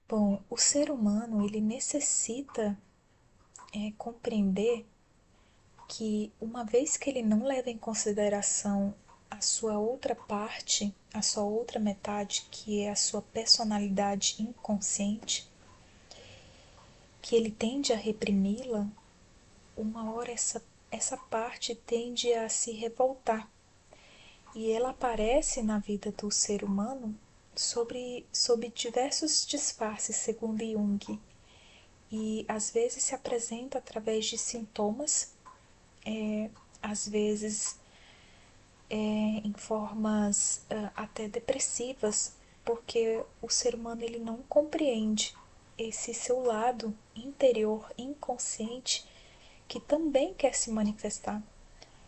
Bom, o ser humano ele necessita compreender que uma vez que ele não leva em consideração a sua outra parte, a sua outra metade, que é a sua personalidade inconsciente, que ele tende a reprimi-la, uma hora essa parte tende a se revoltar. E ela aparece na vida do ser humano sob diversos disfarces, segundo Jung. E às vezes se apresenta através de sintomas, às vezes em formas até depressivas, porque o ser humano ele não compreende esse seu lado interior inconsciente que também quer se manifestar.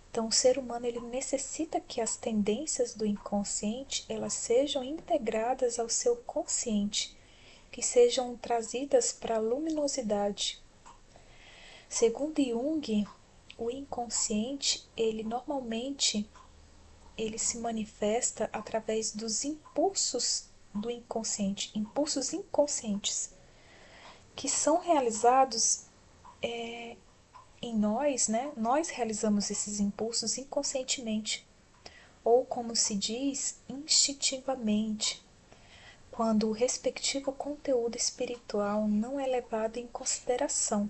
Então, o ser humano ele necessita que as tendências do inconsciente elas sejam integradas ao seu consciente, que sejam trazidas para a luminosidade. Segundo Jung, o inconsciente ele normalmente ele se manifesta através dos impulsos do inconsciente, impulsos inconscientes, que são realizados em nós, né? Nós realizamos esses impulsos inconscientemente, ou como se diz, instintivamente, quando o respectivo conteúdo espiritual não é levado em consideração,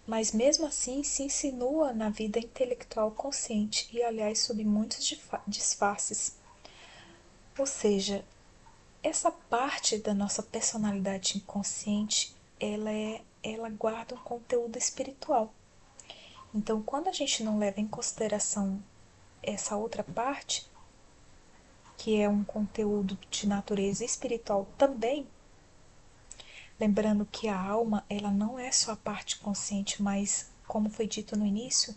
mas mesmo assim se insinua na vida intelectual consciente e, aliás, sob muitos disfarces. Ou seja, essa parte da nossa personalidade inconsciente, ela guarda um conteúdo espiritual. Então, quando a gente não leva em consideração essa outra parte, que é um conteúdo de natureza espiritual também, lembrando que a alma, ela não é só a parte consciente, mas, como foi dito no início,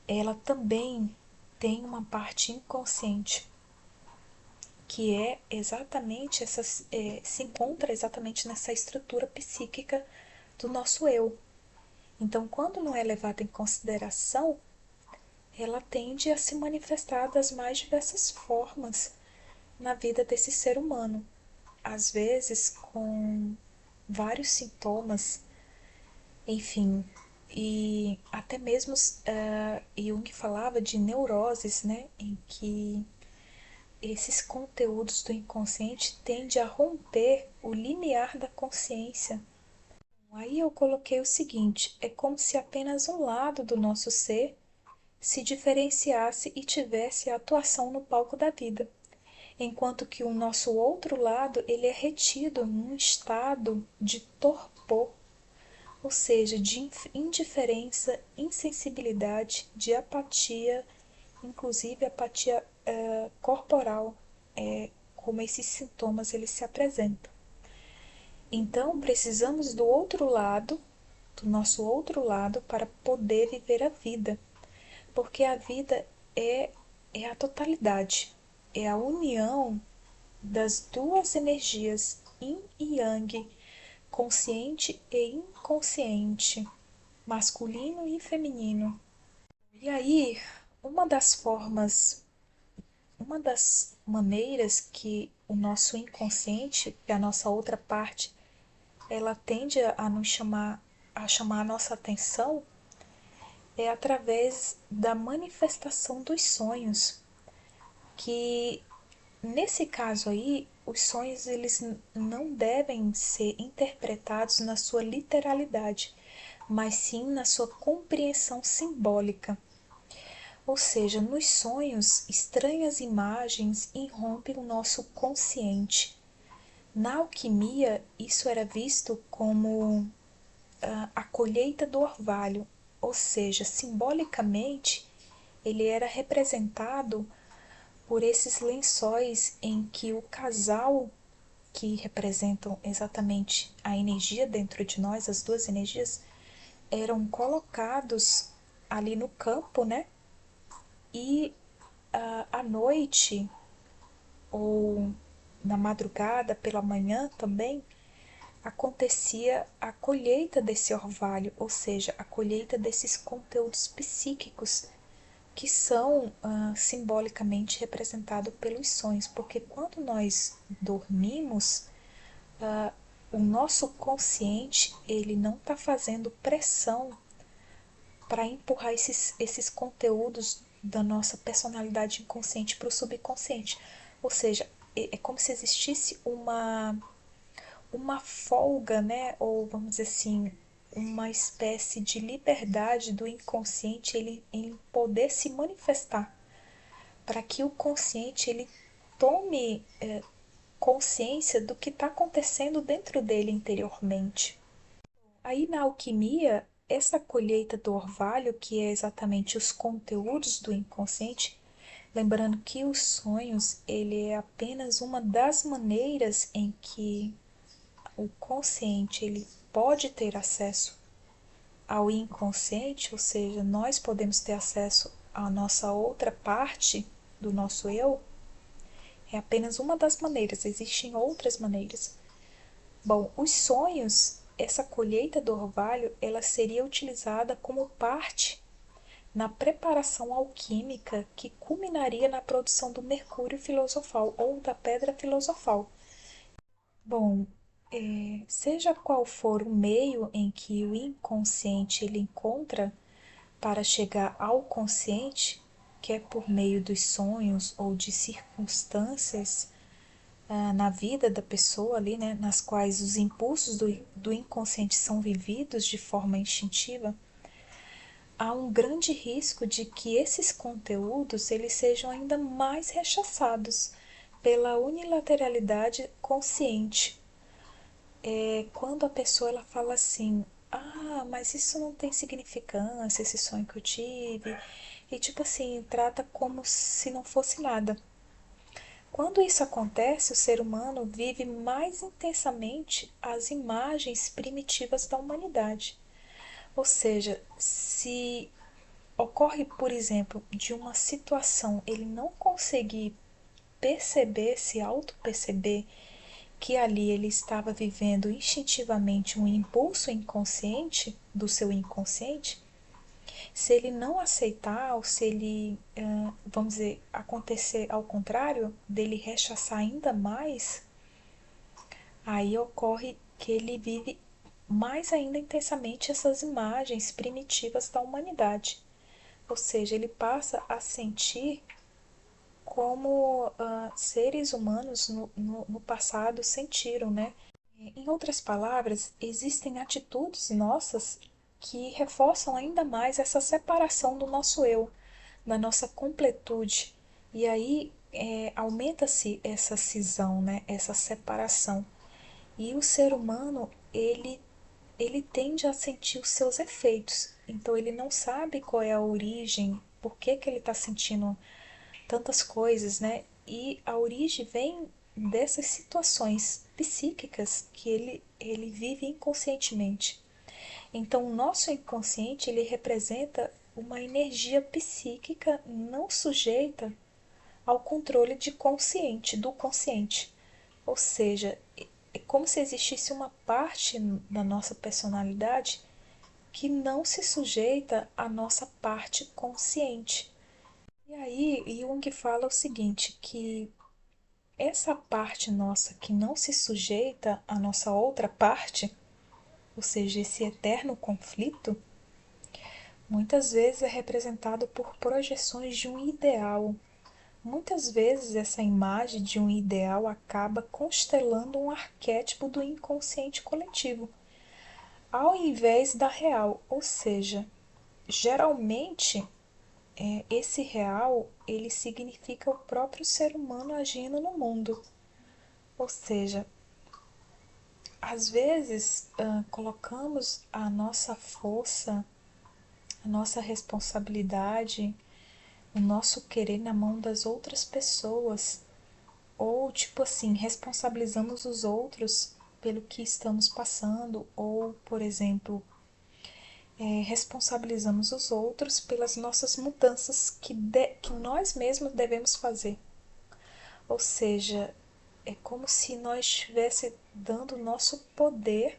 ela também tem uma parte inconsciente, que é exatamente se encontra exatamente nessa estrutura psíquica do nosso eu. Então, quando não é levada em consideração, ela tende a se manifestar das mais diversas formas na vida desse ser humano, às vezes com vários sintomas, enfim, e até mesmo Jung falava de neuroses, né, em que esses conteúdos do inconsciente tendem a romper o limiar da consciência. Aí eu coloquei o seguinte: é como se apenas um lado do nosso ser se diferenciasse e tivesse atuação no palco da vida, enquanto que o nosso outro lado ele é retido num estado de torpor, ou seja, de indiferença, insensibilidade, de apatia, inclusive apatia corporal, como esses sintomas eles se apresentam. Então, precisamos do outro lado, do nosso outro lado, para poder viver a vida, porque a vida é a totalidade, é a união das duas energias, yin e yang, consciente e inconsciente, masculino e feminino. E aí, uma das formas, uma das maneiras que o nosso inconsciente, que é a nossa outra parte, ela tende a nos chamar a nossa atenção é através da manifestação dos sonhos, que nesse caso aí, os sonhos eles não devem ser interpretados na sua literalidade, mas sim na sua compreensão simbólica. Ou seja, nos sonhos, estranhas imagens irrompem o nosso consciente. Na alquimia, isso era visto como a colheita do orvalho, ou seja, simbolicamente, ele era representado por esses lençóis em que o casal, que representam exatamente a energia dentro de nós, as duas energias, eram colocados ali no campo, né? E à noite ou na madrugada, pela manhã também, acontecia a colheita desse orvalho, ou seja, a colheita desses conteúdos psíquicos que são simbolicamente representados pelos sonhos, porque quando nós dormimos, o nosso consciente ele não está fazendo pressão para empurrar esses conteúdos da nossa personalidade inconsciente para o subconsciente. Ou seja, é como se existisse uma folga, né? Ou vamos dizer assim, uma espécie de liberdade do inconsciente ele poder se manifestar, para que o consciente ele tome consciência do que está acontecendo dentro dele interiormente. Aí na alquimia, essa colheita do orvalho, que é exatamente os conteúdos do inconsciente, lembrando que os sonhos, ele é apenas uma das maneiras em que o consciente ele pode ter acesso ao inconsciente, ou seja, nós podemos ter acesso à nossa outra parte do nosso eu, é apenas uma das maneiras, existem outras maneiras. Bom, os sonhos, essa colheita do orvalho, ela seria utilizada como parte na preparação alquímica que culminaria na produção do mercúrio filosofal ou da pedra filosofal. Bom, seja qual for o meio em que o inconsciente ele encontra para chegar ao consciente, que é por meio dos sonhos ou de circunstâncias na vida da pessoa ali, né, nas quais os impulsos do inconsciente são vividos de forma instintiva, há um grande risco de que esses conteúdos eles sejam ainda mais rechaçados pela unilateralidade consciente. Quando a pessoa ela fala assim, mas isso não tem significância, esse sonho que eu tive, e tipo assim, trata como se não fosse nada. Quando isso acontece, o ser humano vive mais intensamente as imagens primitivas da humanidade. Ou seja, se ocorre, por exemplo, de uma situação ele não conseguir perceber, se auto-perceber que ali ele estava vivendo instintivamente um impulso inconsciente do seu inconsciente, se ele não aceitar ou se ele, vamos dizer, acontecer ao contrário, dele rechaçar ainda mais, aí ocorre que ele vive mais ainda intensamente essas imagens primitivas da humanidade. Ou seja, ele passa a sentir como seres humanos no passado sentiram, né? Em outras palavras, existem atitudes nossas que reforçam ainda mais essa separação do nosso eu, da nossa completude. E aí aumenta-se essa cisão, né? Essa separação. E o ser humano, ele tende a sentir os seus efeitos. Então ele não sabe qual é a origem, por que, que ele está sentindo tantas coisas, né? E a origem vem dessas situações psíquicas que ele vive inconscientemente. Então, o nosso inconsciente ele representa uma energia psíquica não sujeita ao controle de consciente, do consciente. Ou seja, é como se existisse uma parte da nossa personalidade que não se sujeita à nossa parte consciente. E aí, Jung fala o seguinte, que essa parte nossa que não se sujeita à nossa outra parte, ou seja, esse eterno conflito, muitas vezes é representado por projeções de um ideal. Muitas vezes essa imagem de um ideal acaba constelando um arquétipo do inconsciente coletivo, ao invés da real, ou seja, geralmente esse real ele significa o próprio ser humano agindo no mundo. Ou seja, às vezes colocamos a nossa força, a nossa responsabilidade, o nosso querer na mão das outras pessoas. Ou, tipo assim, responsabilizamos os outros pelo que estamos passando. Ou, por exemplo, responsabilizamos os outros pelas nossas mudanças que nós mesmos devemos fazer. Ou seja, é como se nós estivesse dando o nosso poder,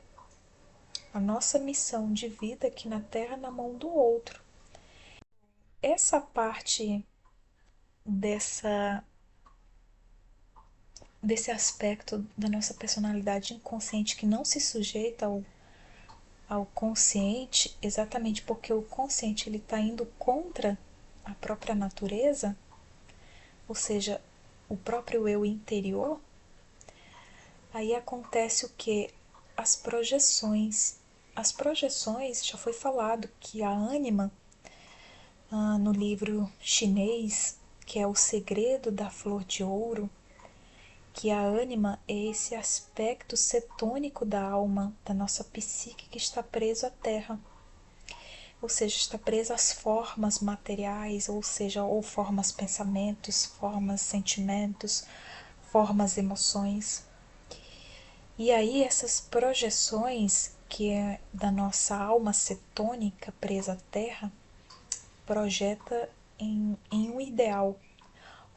a nossa missão de vida aqui na Terra na mão do outro. Essa parte dessa desse aspecto da nossa personalidade inconsciente que não se sujeita ao consciente, exatamente porque o consciente ele está indo contra a própria natureza, ou seja, o próprio eu interior, aí acontece o que? As projeções. As projeções, já foi falado que a ânima, no livro chinês, que é O Segredo da Flor de Ouro, que a ânima é esse aspecto cetônico da alma, da nossa psique que está preso à terra. Ou seja, está presa às formas materiais, ou seja, ou formas pensamentos, formas sentimentos, formas emoções. E aí essas projeções que é da nossa alma cetônica presa à terra, projeta em um ideal,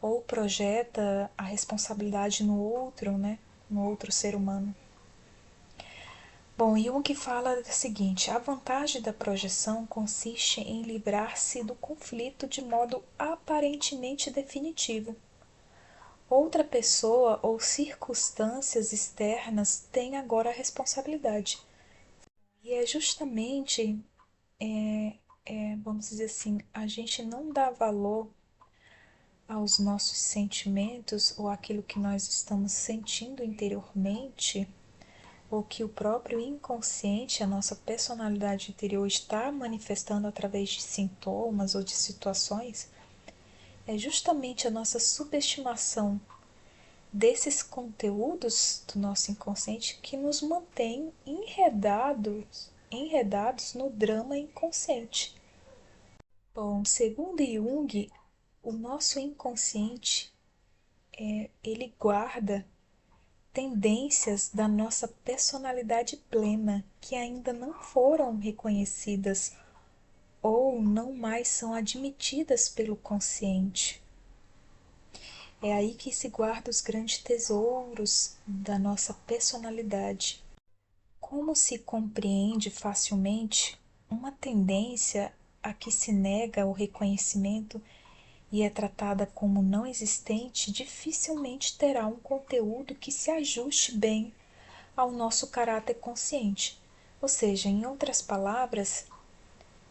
ou projeta a responsabilidade no outro, né? No outro ser humano. Bom, Jung fala o seguinte: a vantagem da projeção consiste em livrar-se do conflito de modo aparentemente definitivo. Outra pessoa ou circunstâncias externas têm agora a responsabilidade. E é justamente, vamos dizer assim, a gente não dá valor aos nossos sentimentos ou aquilo que nós estamos sentindo interiormente, ou que o próprio inconsciente, a nossa personalidade interior, está manifestando através de sintomas ou de situações, é justamente a nossa subestimação desses conteúdos do nosso inconsciente que nos mantém enredados no drama inconsciente. Bom, segundo Jung, o nosso inconsciente, ele guarda tendências da nossa personalidade plena que ainda não foram reconhecidas ou não mais são admitidas pelo consciente. É aí que se guarda os grandes tesouros da nossa personalidade. Como se compreende facilmente, uma tendência a que se nega o reconhecimento e é tratada como não existente dificilmente terá um conteúdo que se ajuste bem ao nosso caráter consciente. Ou seja, em outras palavras,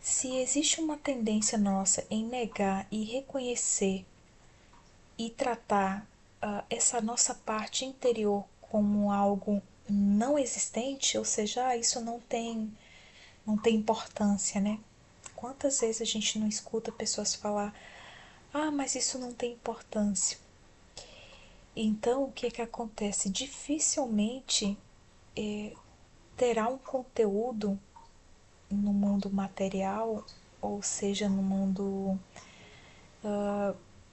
se existe uma tendência nossa em negar e reconhecer e tratar essa nossa parte interior como algo não existente, ou seja, isso não tem importância, né? Quantas vezes a gente não escuta pessoas falar: "Ah, mas isso não tem importância". Então, o que acontece? Dificilmente terá um conteúdo no mundo material, ou seja, no mundo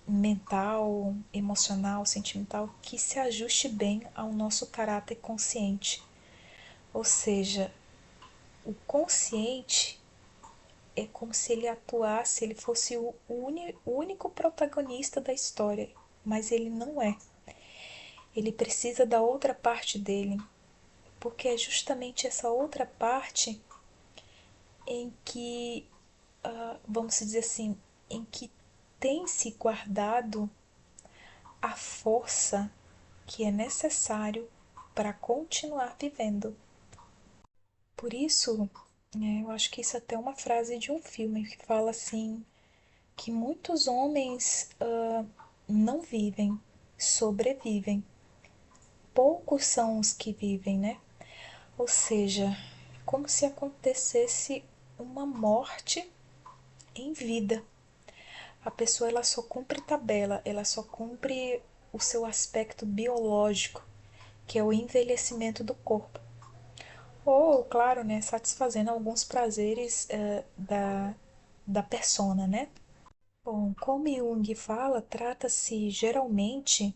mental, emocional, sentimental, que se ajuste bem ao nosso caráter consciente. Ou seja, o consciente é como se ele atuasse, ele fosse o único protagonista da história, mas ele não é. Ele precisa da outra parte dele, porque é justamente essa outra parte em que, vamos dizer assim, em que tem se guardado a força que é necessário para continuar vivendo. Por isso, eu acho que isso é até uma frase de um filme que fala assim, que muitos homens não vivem, sobrevivem. Poucos são os que vivem, né? Ou seja, como se acontecesse uma morte em vida. A pessoa ela só cumpre tabela, ela só cumpre o seu aspecto biológico, que é o envelhecimento do corpo. Ou, claro, né, satisfazendo alguns prazeres da persona, né? Bom, como Jung fala, trata-se geralmente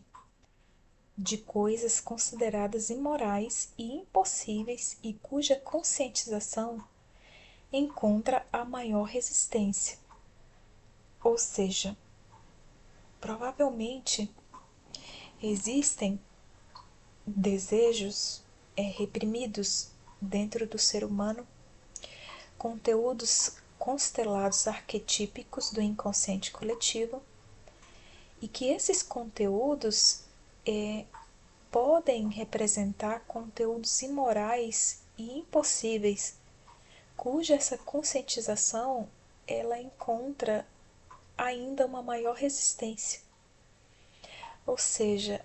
de coisas consideradas imorais e impossíveis e cuja conscientização encontra a maior resistência. Ou seja, provavelmente existem desejos reprimidos dentro do ser humano, conteúdos constelados arquetípicos do inconsciente coletivo, e que esses conteúdos podem representar conteúdos imorais e impossíveis, cuja essa conscientização ela encontra ainda uma maior resistência. Ou seja,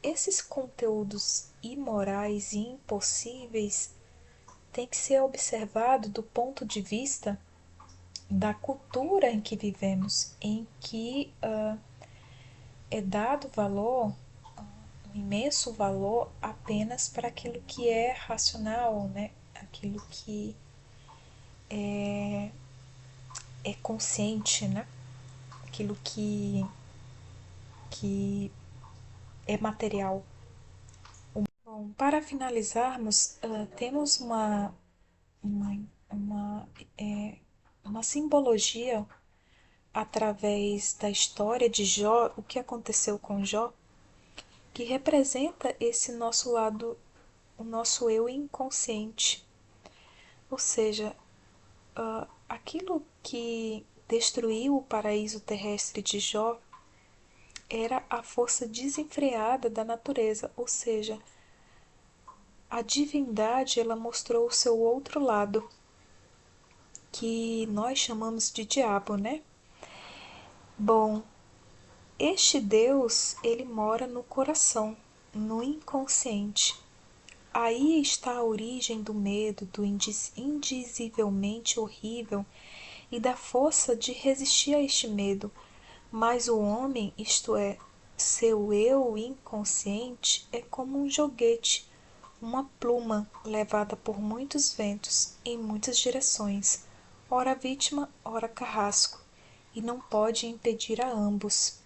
esses conteúdos imorais e impossíveis têm que ser observados do ponto de vista da cultura em que vivemos, em que é dado valor, um imenso valor, apenas para aquilo que é racional, né? Aquilo que é consciente, né? Aquilo que é material. Bom, para finalizarmos, temos uma, uma, é, uma simbologia através da história de Jó, o que aconteceu com Jó, que representa esse nosso lado, o nosso eu inconsciente. Ou seja, aquilo que destruiu o paraíso terrestre de Jó era a força desenfreada da natureza, ou seja, a divindade ela mostrou o seu outro lado, que nós chamamos de diabo, né? Bom, este Deus, ele mora no coração, no inconsciente. Aí está a origem do medo, do indizivelmente horrível e da força de resistir a este medo. Mas o homem, isto é, seu eu inconsciente, é como um joguete, uma pluma levada por muitos ventos em muitas direções, ora vítima, ora carrasco, e não pode impedir a ambos.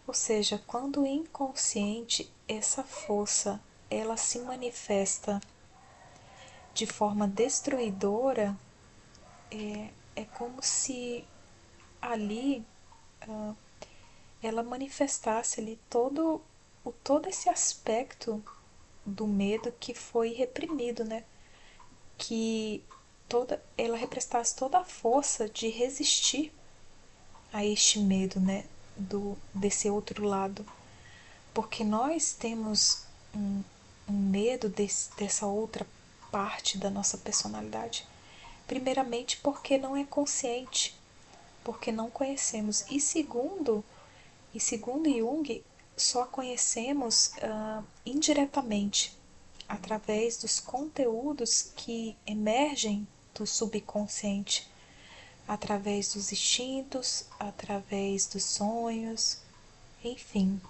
Ou seja, quando inconsciente, essa força ela se manifesta de forma destruidora, é como se ali ela manifestasse ali todo esse aspecto do medo que foi reprimido, né? Que ela representasse toda a força de resistir a este medo, né? Desse outro lado. Porque nós temos um medo dessa outra parte da nossa personalidade. Primeiramente, porque não é consciente, porque não conhecemos. E segundo Jung, só conhecemos indiretamente, através dos conteúdos que emergem do subconsciente, através dos instintos, através dos sonhos, enfim.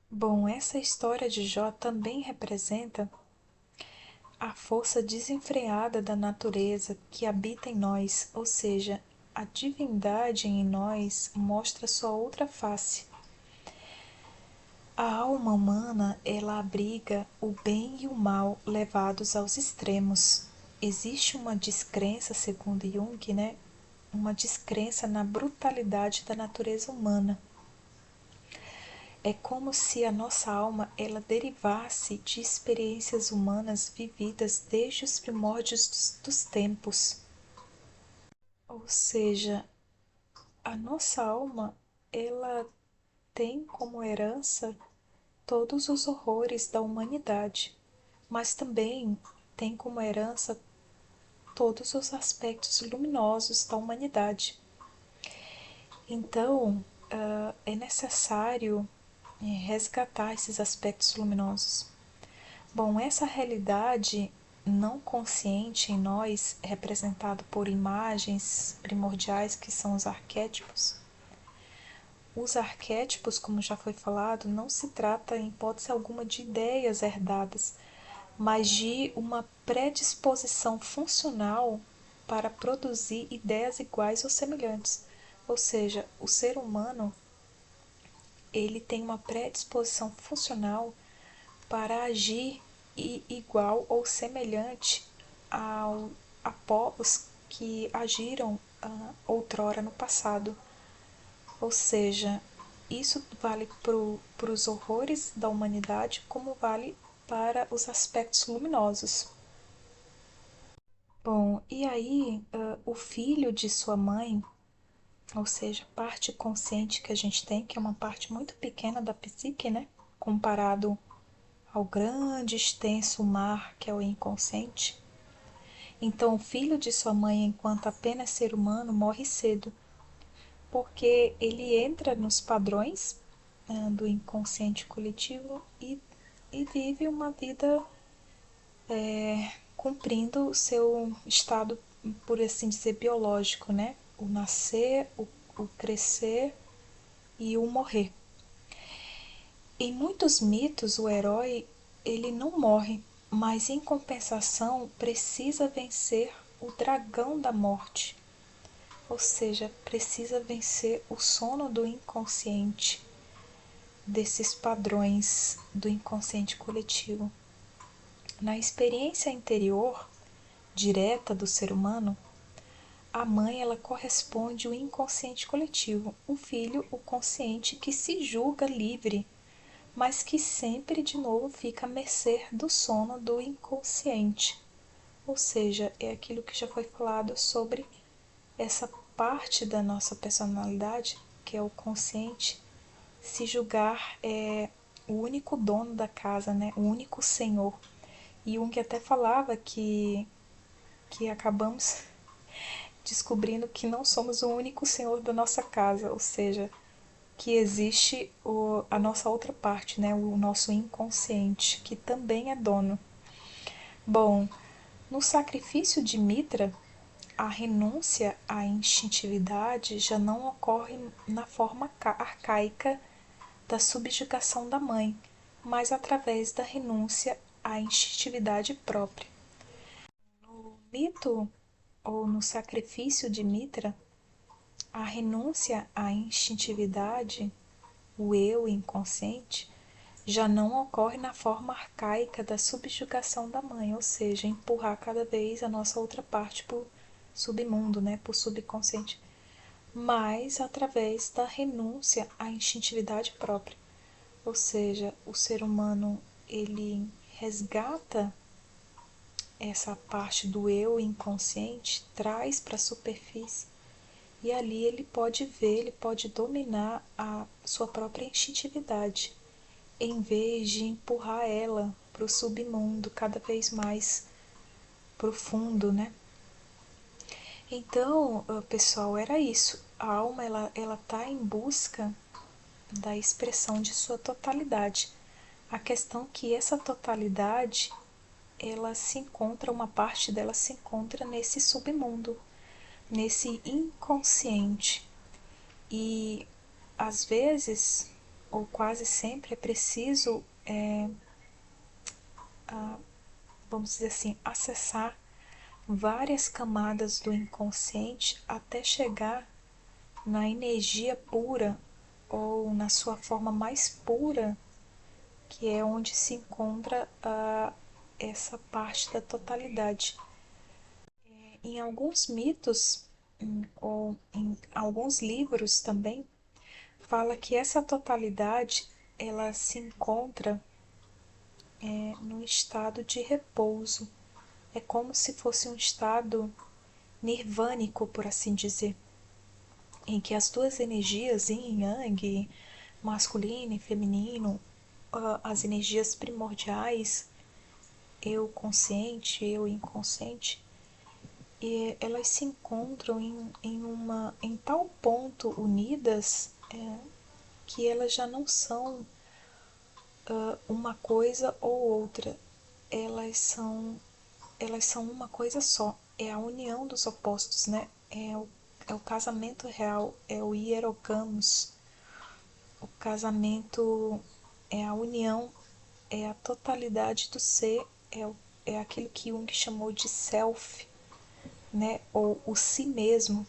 Bom, essa história de Jó também representa a força desenfreada da natureza que habita em nós, ou seja, a divindade em nós mostra sua outra face. A alma humana, ela abriga o bem e o mal levados aos extremos. Existe uma descrença, segundo Jung, né? Uma descrença na brutalidade da natureza humana. É como se a nossa alma ela derivasse de experiências humanas vividas desde os primórdios dos tempos. Ou seja, a nossa alma ela tem como herança todos os horrores da humanidade, mas também tem como herança todos os aspectos luminosos da humanidade. Então, é necessário resgatar esses aspectos luminosos. Bom, essa realidade não consciente em nós, representado por imagens primordiais que são os arquétipos. Os arquétipos, como já foi falado, não se trata em hipótese alguma de ideias herdadas, mas de uma predisposição funcional para produzir ideias iguais ou semelhantes. Ou seja, o ser humano ele tem uma predisposição funcional para agir igual ou semelhante a povos que agiram outrora no passado. Ou seja, isso vale para os horrores da humanidade, como vale para os aspectos luminosos. Bom, e aí o filho de sua mãe, ou seja, parte consciente que a gente tem, que é uma parte muito pequena da psique, né? comparado ao grande extenso mar que é o inconsciente. Então, o filho de sua mãe, enquanto apenas ser humano, morre cedo, porque ele entra nos padrões do inconsciente coletivo e vive uma vida cumprindo o seu estado, por assim dizer, biológico, né? O nascer, o crescer e o morrer. Em muitos mitos, o herói ele não morre, mas em compensação precisa vencer o dragão da morte, ou seja, precisa vencer o sono do inconsciente, desses padrões do inconsciente coletivo. Na experiência interior direta do ser humano, a mãe ela corresponde ao inconsciente coletivo, o filho o consciente que se julga livre, mas que sempre de novo fica à mercê do sono do inconsciente. Ou seja, é aquilo que já foi falado sobre essa parte da nossa personalidade, que é o consciente, se julgar o único dono da casa, né? O único senhor. E Jung até falava que acabamos descobrindo que não somos o único senhor da nossa casa, ou seja, que existe a nossa outra parte, né? O nosso inconsciente, que também é dono. Bom, no sacrifício de Mitra, a renúncia à instintividade já não ocorre na forma arcaica da subjugação da mãe, mas através da renúncia à instintividade própria. No mito ou no sacrifício de Mitra, a renúncia à instintividade, o eu inconsciente, já não ocorre na forma arcaica da subjugação da mãe, ou seja, empurrar cada vez a nossa outra parte para o submundo, né, para o subconsciente, mas através da renúncia à instintividade própria. Ou seja, o ser humano ele resgata essa parte do eu inconsciente, traz para a superfície e ali ele pode ver, ele pode dominar a sua própria instintividade, em vez de empurrar ela para o submundo cada vez mais profundo, né? Então, pessoal, era isso. A alma ela tá em busca da expressão de sua totalidade. A questão é que essa totalidade, ela se encontra, uma parte dela se encontra nesse submundo, nesse inconsciente. E às vezes, ou quase sempre, é preciso, vamos dizer assim, acessar várias camadas do inconsciente até chegar na energia pura ou na sua forma mais pura, que é onde se encontra essa parte da totalidade. Em alguns mitos ou em alguns livros também fala que essa totalidade ela se encontra num estado de repouso. É como se fosse um estado nirvânico, por assim dizer, em que as duas energias, yin e yang, masculino e feminino, as energias primordiais, eu consciente, eu inconsciente, e elas se encontram em tal ponto unidas que elas já não são uma coisa ou outra, elas são, elas são uma coisa só, é a união dos opostos, né? É o casamento real, é o hierogamos, o casamento é a união, é a totalidade do ser, é aquilo que Jung chamou de self, né? Ou o si mesmo.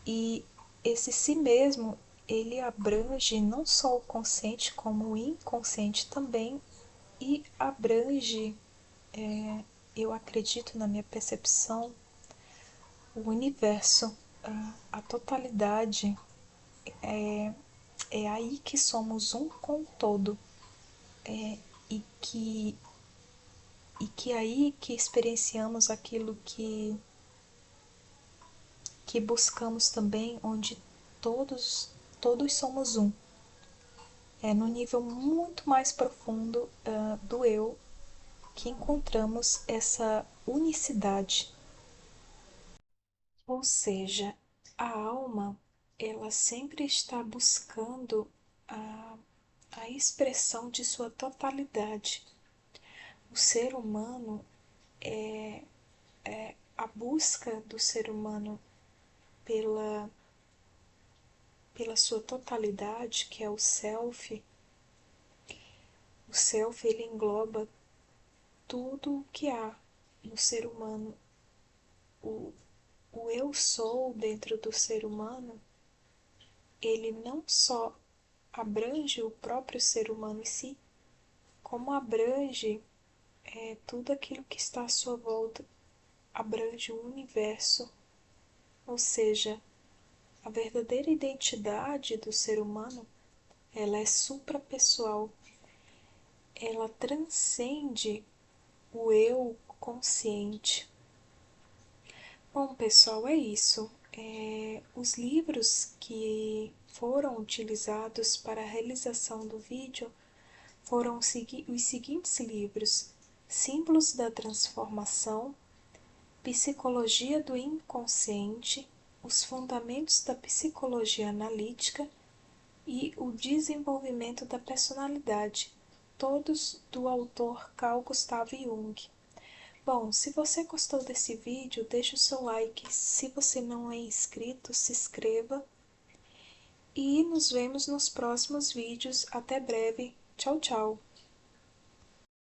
E esse si mesmo, ele abrange não só o consciente, como o inconsciente também, e abrange, eu acredito na minha percepção, o universo, a totalidade. É aí que somos um com o todo, e que aí que experienciamos aquilo que buscamos também, onde todos somos um. É no nível muito mais profundo do eu que encontramos essa unicidade. Ou seja, a alma, ela sempre está buscando a, a expressão de sua totalidade. O ser humano a busca do ser humano pela, pela sua totalidade, que é o self ele engloba tudo o que há no ser humano. O, o eu sou dentro do ser humano, ele não só abrange o próprio ser humano em si, como abrange tudo aquilo que está à sua volta, abrange o universo, ou seja, a verdadeira identidade do ser humano, ela é suprapessoal, ela transcende o eu consciente. Bom, pessoal, é isso. Os livros que foram utilizados para a realização do vídeo foram os seguintes livros: Símbolos da Transformação, Psicologia do Inconsciente, Os Fundamentos da Psicologia Analítica e O Desenvolvimento da Personalidade, todos do autor Carl Gustav Jung. Bom, se você gostou desse vídeo, deixe o seu like. Se você não é inscrito, se inscreva. E nos vemos nos próximos vídeos. Até breve. Tchau, tchau.